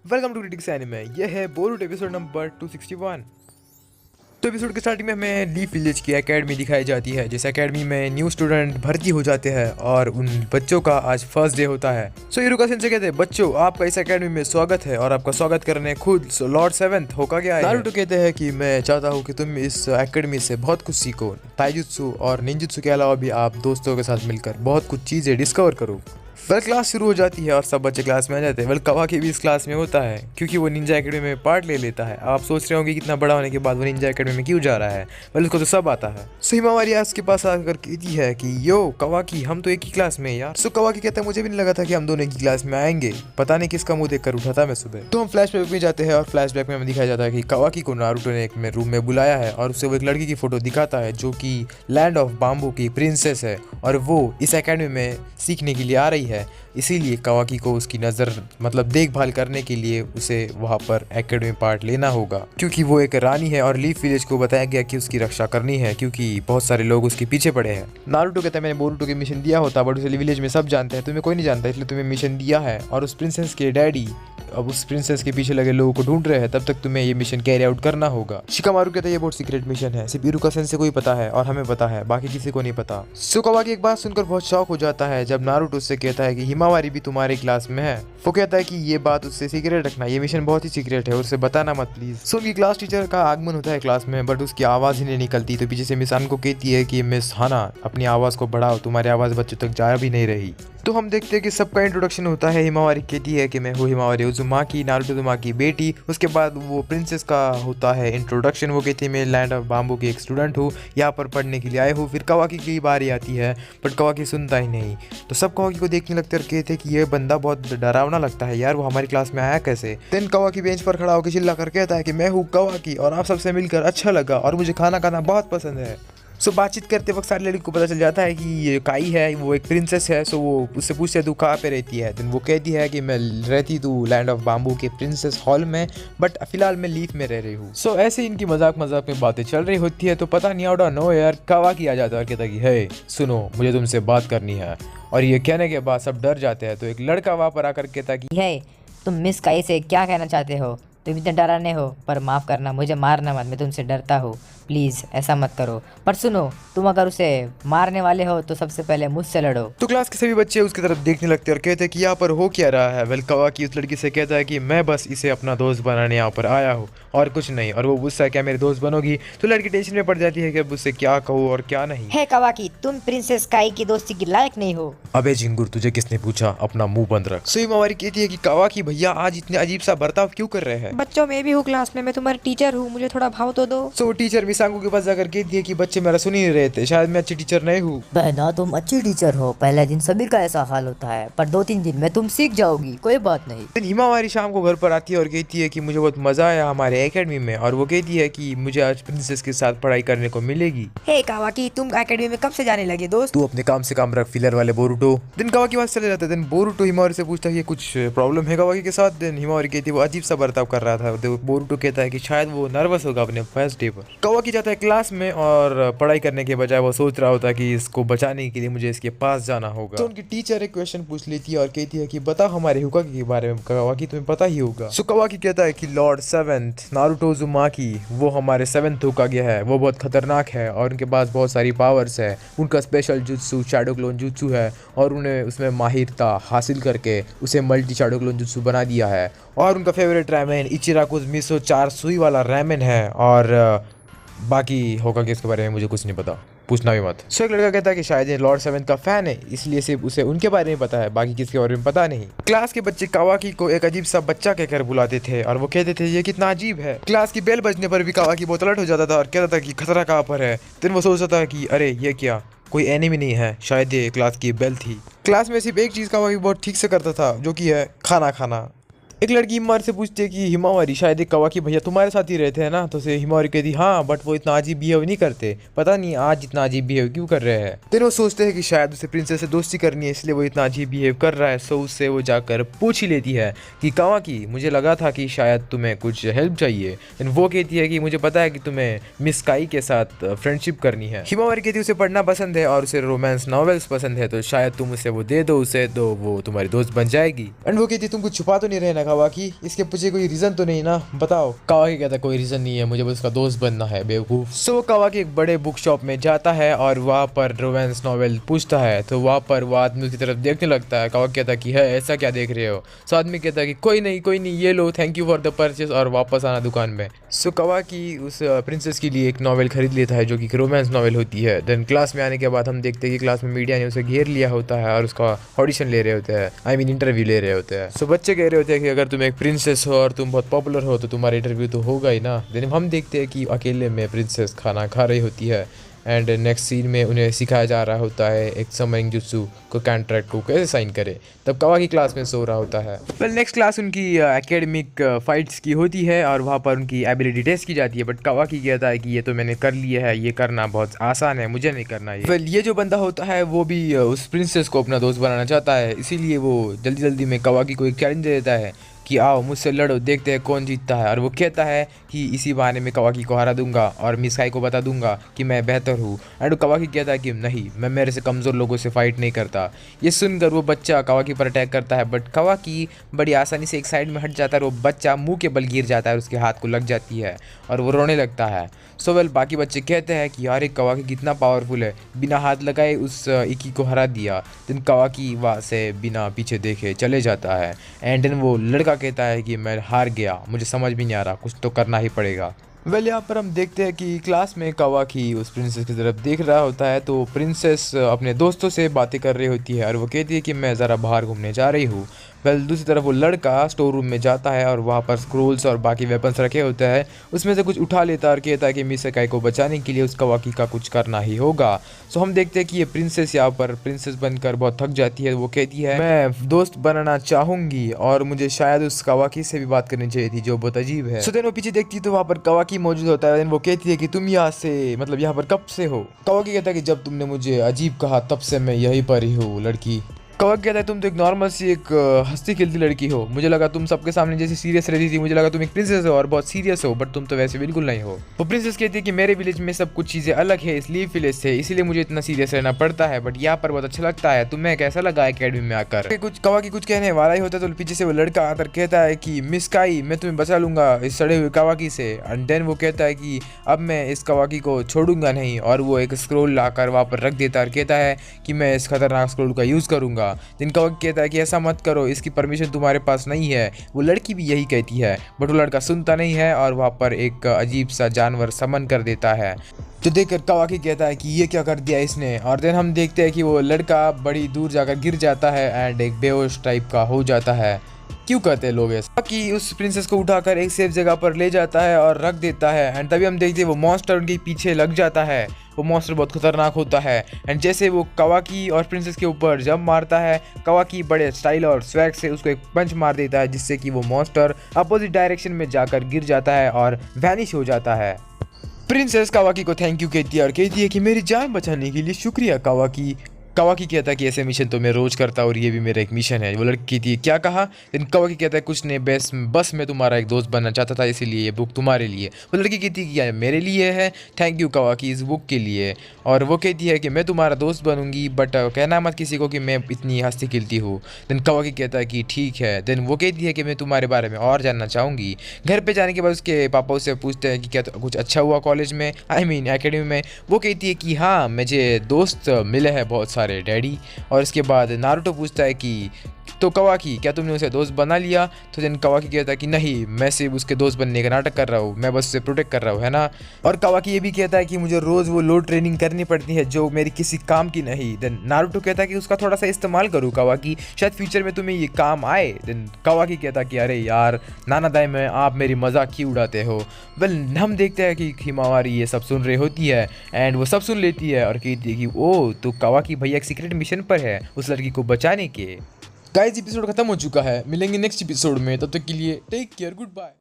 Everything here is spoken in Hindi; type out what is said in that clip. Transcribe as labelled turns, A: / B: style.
A: Welcome to critics anime. यह है बोरूटो एपिसोड नंबर 261। तो एपिसोड के स्टार्टिंग में हमें लीफ विलेज की एकेडमी दिखाई जाती है। जिस एकेडमी में न्यू स्टूडेंट भर्ती हो जाते हैं और उन बच्चों का आज फर्स्ट डे होता है। सो हिरुका सेंसेई कहते हैं, बच्चों आपका इस एकेडमी में स्वागत है और आपका स्वागत करने खुद लॉर्ड सेवेंथ होकागे आए हैं। नारुतो कहते हैं कि मैं चाहता हूँ कि तुम इस एकेडमी से बहुत कुछ सीखो। ताइजुत्सु और निंजुत्सु के अलावा भी आप दोस्तों के साथ मिलकर बहुत कुछ चीजें डिस्कवर करो। क्लास शुरू हो जाती है और सब बच्चे क्लास में आ जाते हैं। कवाकी भी इस क्लास में होता है क्योंकि वो निंजा एकेडमी में पार्ट ले लेता है। आप सोच रहे होंगे कितना बड़ा होने के बाद वो निंजा एकेडमी में क्यों जा रहा है। उसको तो सब आता है। सो हिमावारी उसके पास आकर कहती है कि यो कवाकी, हम तो एक ही क्लास में यार। सो कवाकी कहता है, मुझे भी नहीं लगा था कि हम दोनों एक ही क्लास में आएंगे। पता नहीं किसका मुंह देखकर उठा था मैं सुबह। तो हम फ्लैशबैक में जाते हैं और फ्लैशबैक में हमें दिखाया जाता है कि कवाकी को नारुतो ने एक रूम में बुलाया है और उससे वो एक लड़की की फोटो दिखाता है जो कि लैंड ऑफ बाम्बू की प्रिंसेस है और वो इस एकेडमी में सीखने के लिए आ रही है। इसीलिए कवाकी को उसकी नज़र देखभाल करने के लिए उसे वहाँ पर एकेडमी पार्ट लेना होगा क्योंकि वो एक रानी है और लीफ विलेज को बताया गया कि उसकी रक्षा करनी है क्योंकि बहुत सारे लोग उसके पीछे पड़े हैं। नारुतो कहता है, मैंने बोरुतो के मिशन दिया होता बट उसे विलेज में सब जानते हैं, तुम्हें कोई नहीं जानता, इसलिए तुम्हें मिशन दिया है। और उस प्रिंसेस के डैडी अब उस प्रिंसेस के पीछे लगे लोगों को ढूंढ रहे हैं, तब तक तुम्हें ये मिशन कैरी आउट करना होगा। शिकामारू कहता है, ये बहुत सीक्रेट मिशन है, सिर्फ हिरुका सेंसेई को ही पता है और हमें पता है, बाकी किसी को नहीं पता। सो कवाकी एक बात सुनकर बहुत शॉक हो जाता है जब नारुतो उससे कहता है कि हिमावारी भी तुम्हारे क्लास में है। वो कहता है कि ये बात उससे सीक्रेट रखना, ये मिशन बहुत ही सीक्रेट है, उससे बताना मत प्लीज। सो उनकी क्लास टीचर का आगमन होता है क्लास में बट उसकी आवाज ही नहीं निकलती। तो पीछे से मिस को कहती है कि मिस हाना अपनी आवाज को बढ़ाओ, तुम्हारी आवाज बच्चों तक जा भी नहीं रही। तो हम देखते हैं कि सबका इंट्रोडक्शन होता है। हिमावारी कहती है कि मैं हूँ हिमावारी उजुमाकी, नारुतो उजुमाकी की बेटी। उसके बाद वो प्रिंसेस का होता है इंट्रोडक्शन। वो कहती है मैं लैंड ऑफ बाम्बू की एक स्टूडेंट हूँ, यहाँ पर पढ़ने के लिए आए हूँ। फिर कवाकी की बारी आती है बट कवाकी सुनता ही नहीं। तो सब कवाकी को देखने लगते और कहते कि ये बंदा बहुत डरावना लगता है यार, वो हमारी क्लास में आया कैसे। देन कवाकी बेंच पर खड़ा होकर चिल्ला कर कहता है कि मैं हूँ कवाकी और आप सबसे मिलकर अच्छा लगा और मुझे खाना खाना बहुत पसंद है। सो बातचीत करते वक्त सारी लड़की को पता चल जाता है कि ये काई है, वो एक प्रिंसेस है। सो वो उससे पूछते है तू कहाँ पे रहती है। देन वो कहती है कि मैं रहती तू लैंड ऑफ बाम्बू के प्रिंसेस हॉल में बट फिलहाल मैं लीफ में रह रही हूँ। सो ऐसे इनकी मजाक मजाक में बातें चल रही होती है। तो पता नहीं आउट ऑफ नो यार कवाकी आ जाता है और कहता है कि हे सुनो, मुझे तुमसे बात करनी है। और ये कहने के बाद सब डर जाते हैं। तो एक लड़का वहाँ पर आकर कहता है कि
B: हे तुम मिस काई से क्या कहना चाहते हो, तुम इतने डराने हो, पर माफ़ करना, मुझे मारना मत, मैं तुमसे डरता हूँ, प्लीज़ ऐसा मत करो। पर सुनो, तुम अगर उसे मारने वाले हो तो सबसे पहले मुझसे लड़ो।
A: तो क्लास के सभी बच्चे उसकी तरफ देखने लगते हैं और कहते हैं कि यहाँ पर हो क्या रहा है। कवाकी उस लड़की से कहता है कि मैं बस इसे अपना दोस्त बनाने यहाँ पर आया हूँ और कुछ नहीं। और वो गुस्सा है, क्या मेरे दोस्त बनोगी। तो लड़की टेंशन में पड़ जाती है कि अब उससे क्या कहूँ और क्या नहीं।
B: हे कवाकी, तुम प्रिंसेस काई की दोस्ती की लायक नहीं हो।
A: अबे झिंगुर, तुझे किसने पूछा, अपना मुंह बंद रख। सो हिमावारी कहती है कि कवाकी भैया आज इतने अजीब सा बर्ताव क्यों कर रहे हैं।
B: बच्चों मैं भी हूँ क्लास में, मैं तुम्हारी टीचर हूँ, मुझे थोड़ा भाव तो दो।
A: सो टीचर मिसांगू के पास जाकर कहती है कि बच्चे मेरा सुन ही नहीं रहे थे, शायद मैं अच्छी टीचर नहीं हूँ।
B: बहना तुम अच्छी टीचर हो, पहले दिन सभी का ऐसा हाल होता है पर 2-3 दिन में तुम सीख जाओगी, कोई बात नहीं।
A: हिमावारी शाम को घर पर आती है और कहती है कि मुझे बहुत मजा आया हमारे एकेडमी में और वो कहती है कि मुझे आज प्रिंसेस के साथ पढ़ाई करने को मिलेगी।
B: हे कवाकी, तुम एकेडमी में कब से जाने लगे दोस्त?
A: तू अपने काम से काम रख, फिलर वाले बोरुटो। दिन कवाकी पास चले जाता है। दिन बोरुटो हिमावारी से पूछता है कि कुछ प्रॉब्लम है कवाकी के साथ। दिन हिमावारी कहती है वो अजीब सा बर्ताव कर रहा था। बोरुटो कहता है कि शायद वो नर्वस होगा अपने फर्स्ट डे पर। कवाकी जाता है क्लास में और पढ़ाई करने के बजाय वो सोच रहा होता है कि इसको बचाने के लिए मुझे इसके पास जाना होगा। तो उनकी टीचर एक क्वेश्चन पूछ लेती है और कहती है कि बताओ हमारे होकागे के बारे में कवाकी, तुम्हें पता ही होगा। सो कवाकी कहता है कि लॉर्ड सेवेंथ नारुतो उजुमाकी वो हमारे 7th होकागे है, वो बहुत खतरनाक है और उनके पास बहुत सारी पावर्स है। उनका special jutsu shadow clone jutsu है और उन्हें उसमें माहिरता हासिल करके उसे मल्टी शैडो क्लोन जुत्सु बना दिया है। और उनका फेवरेट रैमेन इचिराकुज मिसो 4 सुई वाला रैमेन है। और बाकी होकागे के बारे में मुझे कुछ नहीं पता, पूछना भी मत। सो एक लड़का कहता है कि शायद ये लॉर्ड सेवेंथ का फैन है, इसलिए सिर्फ उसे उनके बारे में पता है, बाकी किसके बारे में पता नहीं। क्लास के बच्चे कवाकी को एक अजीब सा बच्चा कहकर बुलाते थे और वो कहते थे ये कितना अजीब है। क्लास की बेल बजने पर भी कवाकी बहुत अलर्ट हो जाता था और कहता था कि खतरा कहाँ पर है। फिर वो सोचता था कि अरे ये क्या, कोई एनिमी नहीं है, शायद ये क्लास की बेल थी। क्लास में सिर्फ एक चीज़ कवाकी बहुत ठीक से करता था जो कि है खाना खाना। एक लड़की हिमावारी से पूछती है कि हिमावारी शायद एक कवाकी भैया तुम्हारे साथ ही रहते हैं ना। तो से हिमावारी कहती हाँ बट वो इतना अजीब बिहेव नहीं करते, पता नहीं आज इतना अजीब बिहेव क्यों कर रहे हैं। फिर वो सोचते हैं कि शायद उसे प्रिंसेस से दोस्ती करनी है इसलिए वो इतना अजीब बिहेव कर रहा है। सो उससे वो जाकर पूछ ही लेती है कि कवाकी मुझे लगा था कि शायद तुम्हें कुछ हेल्प चाहिए। वो कहती है कि मुझे पता है कि तुम्हें मिस काई के साथ फ्रेंडशिप करनी है। हिमावारी कहती है उसे पढ़ना पसंद है और उसे रोमांस नॉवेल्स पसंद है, तो शायद तुम उसे वो दे दो, उसे तो वो तुम्हारी दोस्त बन जाएगी। एंड वो कहती है तुम कुछ छुपा तो नहीं रहना कावाकी, इसके पीछे कोई रीजन तो नहीं ना, बताओ। कावाकी कहता कोई रीजन नहीं है, मुझे बस उसका दोस्त बनना है बेवकूफ। सो कावाकी एक बड़े बुक शॉप में जाता है और वहाँ पर रोमांस नॉवेल पूछता है, तो वहाँ पर वो आदमी उसकी तरफ देखने लगता है। कावाकी कहता कि है ऐसा क्या देख रहे हो। सो आदमी कहता है कि कोई नहीं ये लो, thank you for the purchase, और वापस आना दुकान में। सो कावाकी उस प्रिंसेस के लिए एक नॉवेल खरीद लेता है जो कि रोमांस नॉवेल होती है। देन क्लास में आने के बाद हम देखते हैं कि क्लास में मीडिया ने उसे घेर लिया होता है और उसका ऑडिशन ले रहे होते हैं, आई मीन इंटरव्यू ले रहे होते हैं। सो बच्चे कह रहे होते हैं कि अगर तुम एक प्रिंसेस हो और तुम बहुत पॉपुलर हो तो तुम्हारा इंटरव्यू तो होगा ही ना। देन हम देखते हैं कि अकेले में प्रिंसेस खाना खा रही होती है एंड नेक्स्ट सीन में उन्हें सिखाया जा रहा होता है एक समरिंग जुत्सु को कॉन्ट्रैक्ट को कैसे साइन करे। तब कावाकी क्लास में सो रहा होता है। वेल नेक्स्ट क्लास उनकी एकेडमिक फाइट्स की होती है और वहाँ पर उनकी एबिलिटी टेस्ट की जाती है, बट कावाकी कहता है कि ये तो मैंने कर लिया है, ये करना बहुत आसान है, मुझे नहीं करना ये। वेल ये जो बंदा होता है वो भी उस प्रिंसेस को अपना दोस्त बनाना चाहता है, इसीलिए वो जल्दी जल्दी में कावाकी को एक चैलेंज दे देता है कि आओ मुझसे लड़ो, देखते हैं कौन जीतता है। और वो कहता है कि इसी बहाने में कावाकी को हरा दूंगा और मिसाई को बता दूंगा कि मैं बेहतर हूँ। एंड कावाकी कहता है कि नहीं, मैं मेरे से कमज़ोर लोगों से फाइट नहीं करता। ये सुनकर वो बच्चा कावाकी पर अटैक करता है, बट कावाकी बड़ी आसानी से एक साइड में हट जाता है और वो बच्चा मुंह के बल गिर जाता है और उसके हाथ को लग जाती है और वो रोने लगता है। सो वेल बाकी बच्चे कहते हैं कि यार कावाकी कितना पावरफुल है, बिना हाथ लगाए उस इकी को हरा दिया। देन कावाकी वहाँ से बिना पीछे देखे चले जाता है एंड देन वो लड़का कहता है कि मैं हार गया, मुझे समझ भी नहीं आ रहा, कुछ तो करना ही पड़ेगा। वेल यहाँ पर हम देखते हैं कि क्लास में कावाकी उस प्रिंसेस की तरफ देख रहा होता है, तो प्रिंसेस अपने दोस्तों से बातें कर रही होती है और वो कहती है कि मैं ज़रा बाहर घूमने जा रही हूँ। वेल दूसरी तरफ वो लड़का स्टोर रूम में जाता है और वहाँ पर स्क्रोल्स और बाकी वेपन्स रखे होते हैं, उसमें से कुछ उठा लेता है और कहता है कि मिसेकाई को बचाने के लिए उस कावाकी का कुछ करना ही होगा। सो हम देखते हैं कि ये प्रिंसेस यहाँ पर प्रिंसेस बनकर बहुत थक जाती है। वो कहती है मैं दोस्त बनाना चाहूँगी और मुझे शायद उस कावाकी से भी बात करनी चाहिए थी जो बहुत अजीब है। सो देन वो पीछे देखती है तो वहाँ पर कावाकी मौजूद होता है। देन वो कहती है कि तुम यहाँ से मतलब यहाँ पर कब से हो। कावाकी कहता है कि जब तुमने मुझे अजीब कहा तब से मैं यहीं पर ही हूँ। लड़की कावाकी कहता है तुम तो एक नॉर्मल सी एक हंसती खेलती लड़की हो, मुझे लगा तुम सबके सामने जैसे सीरियस रहती थी, मुझे लगा तुम एक प्रिंसेस हो और बहुत सीरियस हो, बट तुम तो वैसे बिल्कुल नहीं हो। वो प्रिंसेस कहती है कि मेरे विलेज में सब कुछ चीज़ें अलग है, इसलिए विलेज से इसीलिए मुझे इतना सीरियस रहना पड़ता है, बट यहाँ पर बहुत अच्छा लगता है। तुम्हें कैसा लगा एकेडमी में आकर। कुछ कावाकी कुछ कहने वाला ही होता है तो पीछे से वो लड़का आकर कहता है कि मिस काई मैं तुम्हें बचा लूंगा इस सड़े हुए कावाकी से। एंड देन वो कहता है कि अब मैं इस कावाकी को छोड़ूंगा नहीं और वो एक स्क्रोल लाकर वहाँ पर रख देता है और कहता है कि मैं इस खतरनाक स्क्रोल का यूज़ करूंगा। दिन कावाकी कहता है कि ऐसा मत करो, इसकी परमिशन तुम्हारे पास नहीं है। वो लड़की भी यही कहती है, बट वो लड़का सुनता नहीं है और वहाँ पर एक अजीब सा जानवर समन कर देता है, जो देखकर कावाकी कहता है कि ये क्या कर दिया इसने। और देन हम देखते हैं कि वो लड़का बड़ी दूर जाकर गिर जाता है एंड एक बेहोश टाइप का हो जाता है। क्यों करते हैं लोग ऐसा? कि उस प्रिंसेस को उठाकर एक सेफ जगह पर ले जाता है और रख देता है एंड तभी हम देखते हैं वो मॉन्स्टर उनके पीछे लग जाता है। वो मॉन्स्टर बहुत खतरनाक होता है एंड जैसे वो कावाकी और प्रिंसेस के ऊपर जंप मारता है, कावाकी बड़े स्टाइल और स्वैग से उसको एक पंच मार देता है जिससे कि वो मॉन्स्टर अपोजिट डायरेक्शन में जाकर गिर जाता है और वैनिश हो जाता है। प्रिंसेस कावाकी को थैंक यू कहती है और कहती है कि मेरी जान बचाने के लिए शुक्रिया कावाकी। कावाकी कहता है कि ऐसे मिशन तो मैं रोज करता और ये भी मेरा एक मिशन है। वो लड़की थी क्या कहा? लेकिन कावाकी कहता है कुछ नहीं, बस मैं तुम्हारा एक दोस्त बनना चाहता था इसीलिए ये बुक तुम्हारे लिए। वो लड़की कहती है कि यार मेरे लिए है, थैंक यू कावाकी इस बुक के लिए। और वो कहती है कि मैं तुम्हारा दोस्त बनूंगी बट कहना मत किसी को कि मैं इतनी हंसती खिलती हूँ। देन कावाकी कहता है कि ठीक है। देन वो कहती है कि मैं तुम्हारे बारे में और जानना चाहूँगी। घर पर जाने के बाद उसके पापा उससे पूछते हैं कि क्या कुछ अच्छा हुआ कॉलेज में, आई मीन एकेडमी में। वो कहती है कि हाँ मुझे दोस्त मिले हैं बहुत सारे डैडी। और इसके बाद नारुतो पूछता है कि तो कावाकी क्या तुमने उसे दोस्त बना लिया? तो देन कावाकी कहता है कि नहीं, मैं सिर्फ उसके दोस्त बनने का नाटक कर रहा हूँ, मैं बस उसे प्रोटेक्ट कर रहा हूँ, है ना। और कावाकी ये भी कहता है कि मुझे रोज़ वो लो ट्रेनिंग करनी पड़ती है जो मेरी किसी काम की नहीं। देन नारुतो कहता है कि उसका थोड़ा सा इस्तेमाल करूँ कावाकी, शायद फ्यूचर में तुम्हें ये काम आए। देन कावाकी कहता है कि अरे यार नानादाई में आप मेरी मजाक क्यों उड़ाते हो। वेल हम देखते हैं कि हिमावारी ये सब सुन रही होती है एंड वो सब सुन लेती है और कहती है कि ओ तो कावाकी भैया एक सीक्रेट मिशन पर है उस लड़की को बचाने के। गाइस एपिसोड खत्म हो चुका है, मिलेंगे नेक्स्ट एपिसोड में, तब तक के लिए टेक केयर, गुड बाय।